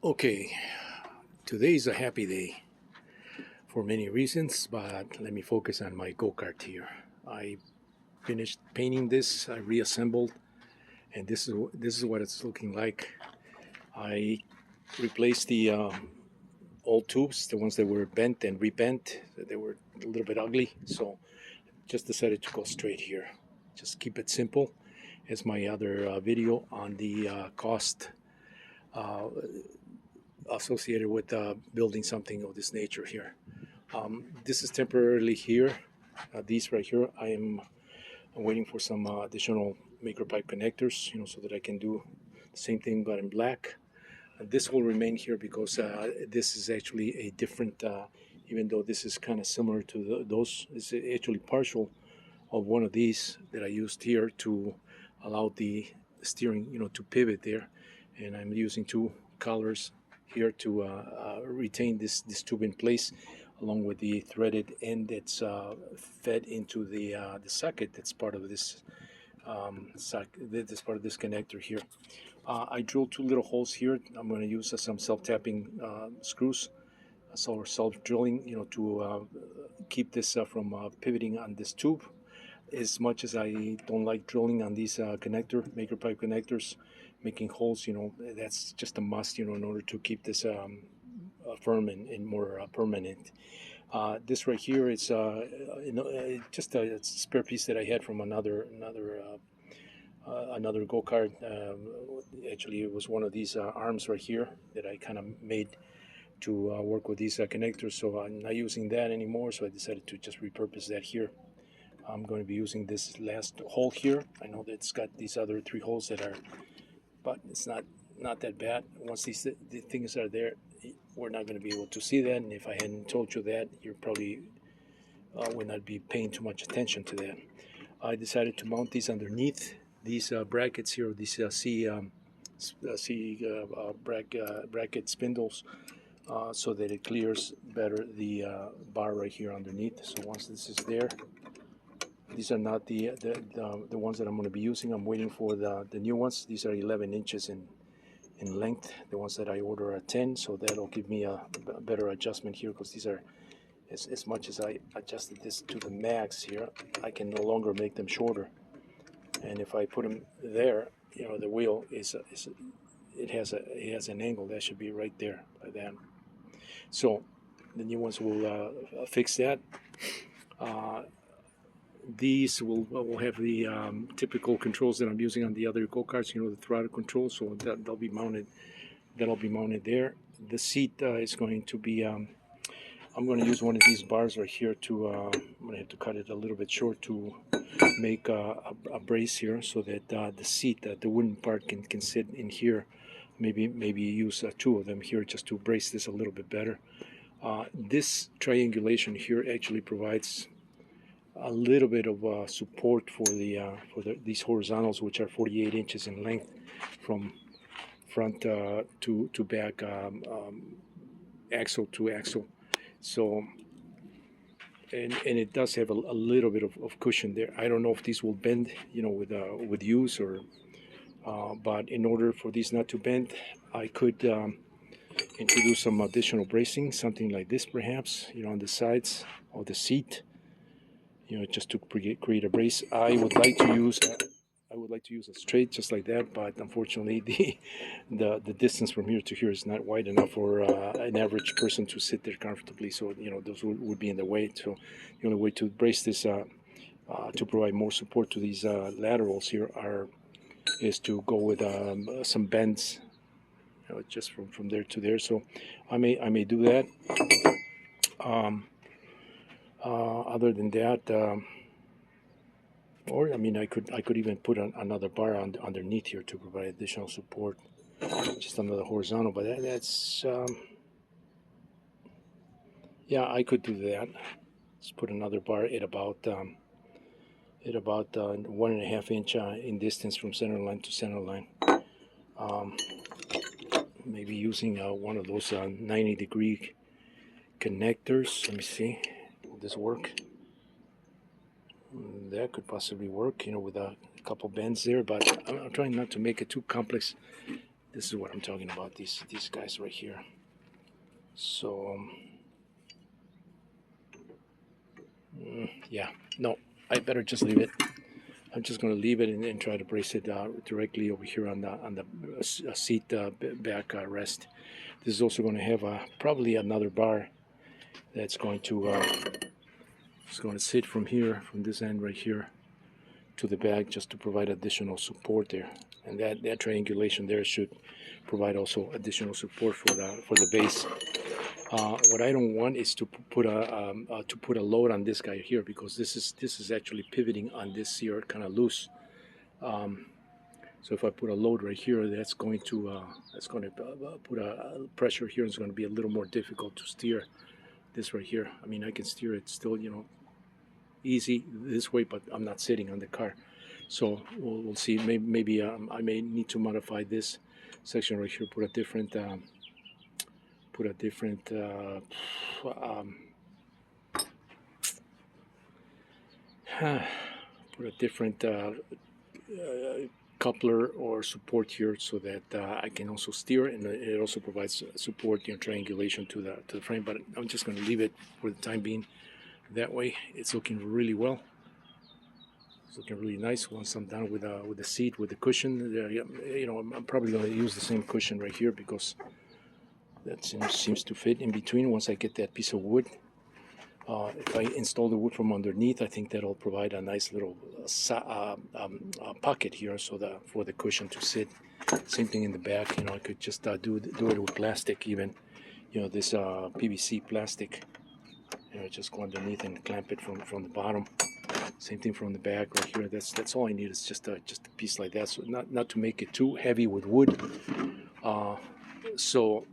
Okay, today is a happy day for many reasons, but let me focus on my go-kart here. I finished painting this, I reassembled, and this is what it's looking like. I replaced the old tubes, the ones that were bent and rebent. They were a little bit ugly, so just decided to go straight here. Just keep it simple. As my other video on the cost uh, associated with building something of this nature here. This is temporarily here. These right here, I'm waiting for some additional maker pipe connectors, so that I can do the same thing but in black. This will remain here because this is actually a different, even though this is kind of similar to those, it's actually partial of one of these that I used here to allow the steering, to pivot there. And I'm using two collars here to retain this tube in place, along with the threaded end that's fed into the socket that's part of this this part of this connector here. I drilled two little holes here. I'm going to use some self-tapping screws, or self-drilling, to keep this from pivoting on this tube. As much as I don't like drilling on these maker pipe connectors, making holes, that's just a must, in order to keep this firm and more permanent. This right here is just a spare piece that I had from another go-kart. Actually, it was one of these arms right here that I kind of made to work with these connectors. So I'm not using that anymore, so I decided to just repurpose that here. I'm going to be using this last hole here. I know that it's got these other three holes that are, but it's not that bad. Once the things are there, we're not going to be able to see that. And if I hadn't told you that, you probably would not be paying too much attention to that. I decided to mount these underneath these brackets here, these bracket spindles, so that it clears better the bar right here underneath. So once this is there, these are not the ones that I'm going to be using. I'm waiting for the new ones. These are 11 inches in length. The ones that I order are 10, so that'll give me a better adjustment here, because these are, as much as I adjusted this to the max here, I can no longer make them shorter. And if I put them there, the wheel it has an angle that should be right there by that. So the new ones will fix that. These will have the typical controls that I'm using on the other go-karts, the throttle control, so that'll be mounted there. The seat is going to be, I'm going to use one of these bars right here to, I'm going to have to cut it a little bit short to make a brace here, so that the seat, the wooden part can sit in here. Maybe use two of them here just to brace this a little bit better. This triangulation here actually provides a little bit of support for these horizontals, which are 48 inches in length from front to back, axle to axle. So, and it does have a little bit of cushion there. I don't know if these will bend, with use, or but in order for these not to bend, I could introduce some additional bracing, something like this perhaps, on the sides of the seat, just to create a brace. I would like to use a straight just like that, but unfortunately the distance from here to here is not wide enough for an average person to sit there comfortably. So those would be in the way. So the only way to brace this to provide more support to these laterals here is to go with some bends, just from there to there. So I may do that. Other than that, or I could even put another bar underneath here to provide additional support, just another horizontal. But that's yeah, I could do that. Let's put another bar at about 1.5 inch in distance from center line to center line. Maybe using one of those 90-degree connectors. Let me see. Will this work? That could possibly work, with a couple bends there, but I'm trying not to make it too complex This is what I'm talking about, these guys right here. So yeah, no, I better just leave it. I'm just going to leave it and try to brace it directly over here on the seat back rest. This is also going to have probably another bar that's going to sit from here, from this end right here, to the back, just to provide additional support there. And that triangulation there should provide also additional support for the base. What I don't want is to put a load on this guy here, because this is actually pivoting on this here kind of loose. So if I put a load right here, that's going to put a pressure here. It's going to be a little more difficult to steer this right here. I mean, I can steer it still, easy this way, but I'm not sitting on the car. So we'll see. Maybe I may need to modify this section right here. Put a different coupler or support here, so that I can also steer, and it also provides support, triangulation to the frame. But I'm just going to leave it for the time being that way. It's looking really well. It's looking really nice. Once I'm done with the seat, with the cushion, I'm probably going to use the same cushion right here, because that seems to fit in between. Once I get that piece of wood, if I install the wood from underneath, I think that'll provide a nice little pocket here, so that for the cushion to sit. Same thing in the back. I could just do it with plastic, even. This PVC plastic. Just go underneath and clamp it from the bottom. Same thing from the back right here. That's all I need, is just a piece like that. So not to make it too heavy with wood. So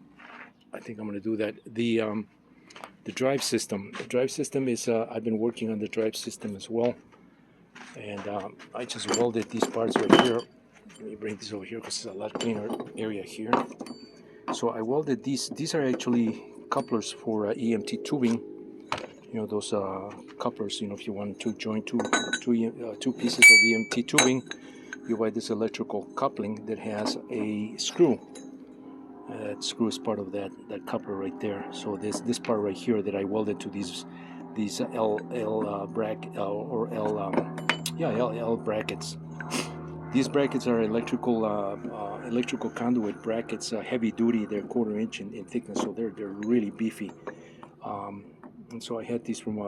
I think I'm going to do that. The drive system. The drive system is, I've been working on the drive system as well. And I just welded these parts right here. Let me bring this over here, because it's a lot cleaner area here. So I welded these. These are actually couplers for EMT tubing. Those couplers, if you want to join two pieces of EMT tubing, you buy this electrical coupling that has a screw. That screw is part of that coupler right there. So this part right here that I welded to these L brackets. These brackets are electrical conduit brackets, heavy duty. They're 1/4 inch in thickness, so they're really beefy. And so I had these from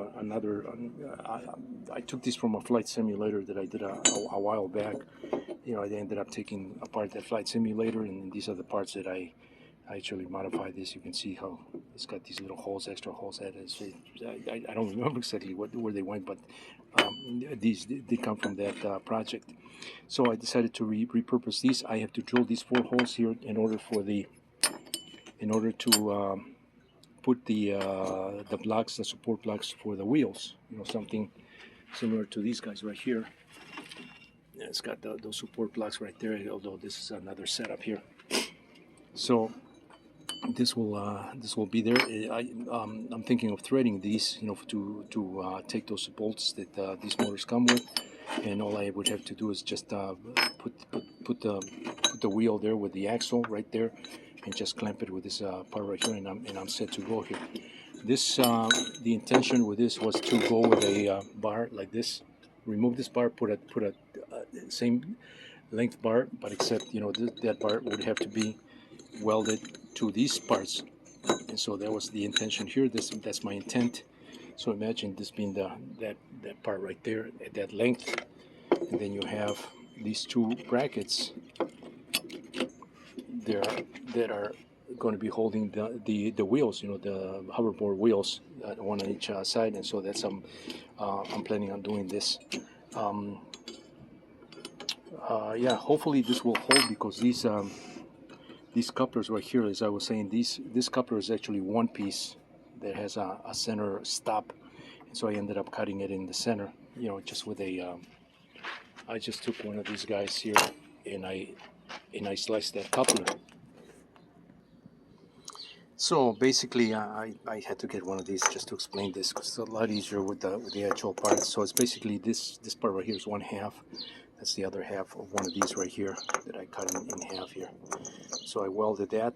I took these from a flight simulator that I did a while back. I ended up taking apart that flight simulator, and these are the parts that I actually modified this. You can see how it's got these little holes, extra holes. I don't remember exactly where they went, but these did come from that project. So I decided to repurpose these. I have to drill these 4 holes here in order to put the blocks, the support blocks for the wheels. Something similar to these guys right here. Yeah, it's got those support blocks right there. Although this is another setup here. So this will be there. I'm thinking of threading these, to take those bolts that these motors come with, and all I would have to do is just put the wheel there with the axle right there, and just clamp it with this part right here, and I'm set to go here. This the intention with this was to go with a bar like this. Remove this bar, put a same length bar, but except that bar would have to be welded to these parts, and so that was the intention here. That's my intent. So imagine this being that part right there at that length, and then you have these 2 brackets there that are going to be holding the wheels, the hoverboard wheels, one on each side, and so that's I'm planning on doing this. Yeah, hopefully this will hold, because these couplers right here, as I was saying, this coupler is actually one piece that has a center stop, and so I ended up cutting it in the center, just with a I just took one of these guys here, and I sliced that coupler. So basically, I had to get one of these just to explain this, because it's a lot easier with the actual parts. So it's basically this part right here is 1/2. That's the other half of one of these right here that I cut in half here. So I welded that,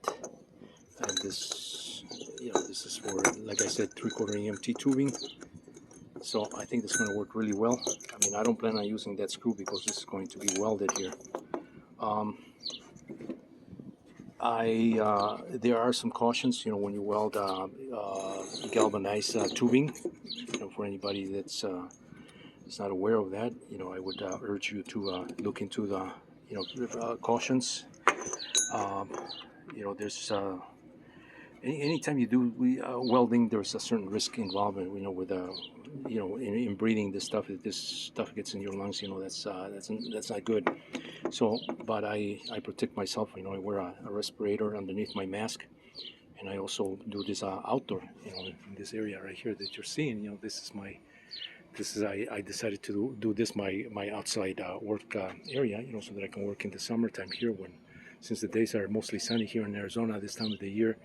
and this, this is for, like I said, 3/4 EMT tubing. So I think that's going to work really well. I mean, I don't plan on using that screw because this is going to be welded here. There are some cautions, when you weld galvanized tubing. For anybody that's is not aware of that, I would urge you to look into the, cautions. There's anytime you do welding, there's a certain risk involved. With in breathing this stuff. If this stuff gets in your lungs, that's not good. So, but I protect myself. I wear a respirator underneath my mask, and I also do this outdoor. In this area right here that you're seeing. I decided to do this my outside work area. So that I can work in the summertime here since the days are mostly sunny here in Arizona this time of the year.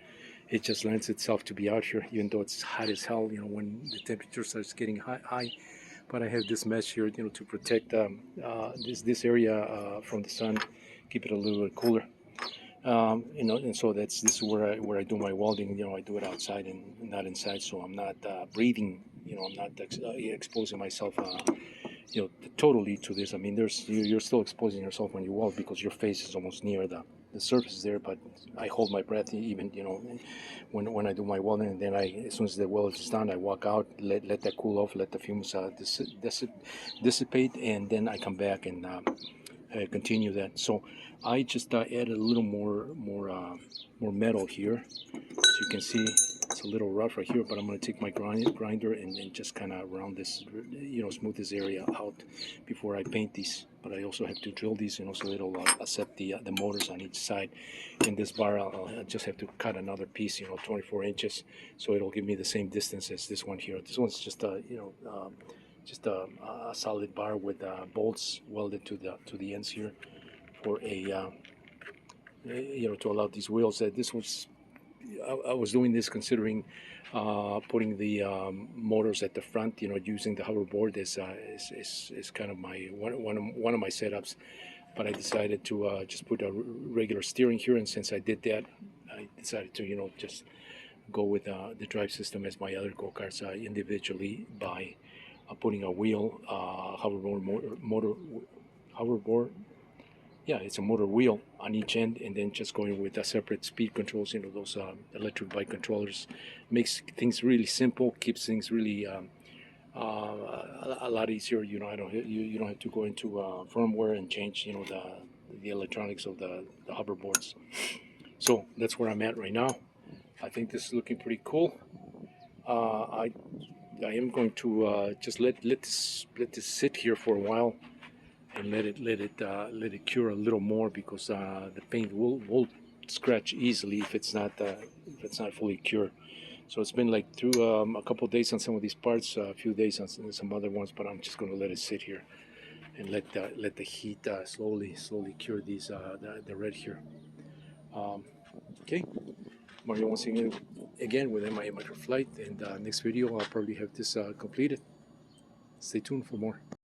It just lends itself to be out here, even though it's hot as hell, when the temperature starts getting high. But I have this mesh here, to protect this area from the sun, keep it a little bit cooler. And so this is where I do my welding. I do it outside and not inside, so I'm not breathing. I'm not exposing myself, totally to this. I mean, you're still exposing yourself when you weld because your face is almost near the surface there. But I hold my breath even, when I do my welding, and then as soon as the weld is done, I walk out, let that cool off, let the fumes dissipate, and then I come back and continue that. So I just added a little more metal here. As you can see, it's a little rough right here, but I'm going to take my grinder and just kind of round this, smooth this area out before I paint these. But I also have to drill these, so it'll accept the motors on each side. In this bar, I'll just have to cut another piece, 24 inches, so it'll give me the same distance as this one here. This one's just a solid bar with bolts welded to the ends here for to allow these wheels. I was doing this considering putting the motors at the front, using the hoverboard is kind of one of my setups. But I decided to just put a regular steering here, and since I did that, I decided to just go with the drive system as my other go-karts individually by putting a wheel, hoverboard. Yeah, it's a motor wheel on each end, and then just going with separate speed controls. Those electric bike controllers makes things really simple, keeps things really a lot easier. You don't have to go into firmware and change the electronics of the hoverboards. So that's where I'm at right now. I think this is looking pretty cool. I am going to just let this sit here for a while and let it cure a little more, because the paint will scratch easily if it's not fully cured. So it's been like through a couple of days on some of these parts, a few days on some other ones, but I'm just going to let it sit here and let the heat slowly cure these the red here. Okay, Mario once again with MI Microflight, and next video I'll probably have this completed. Stay tuned for more.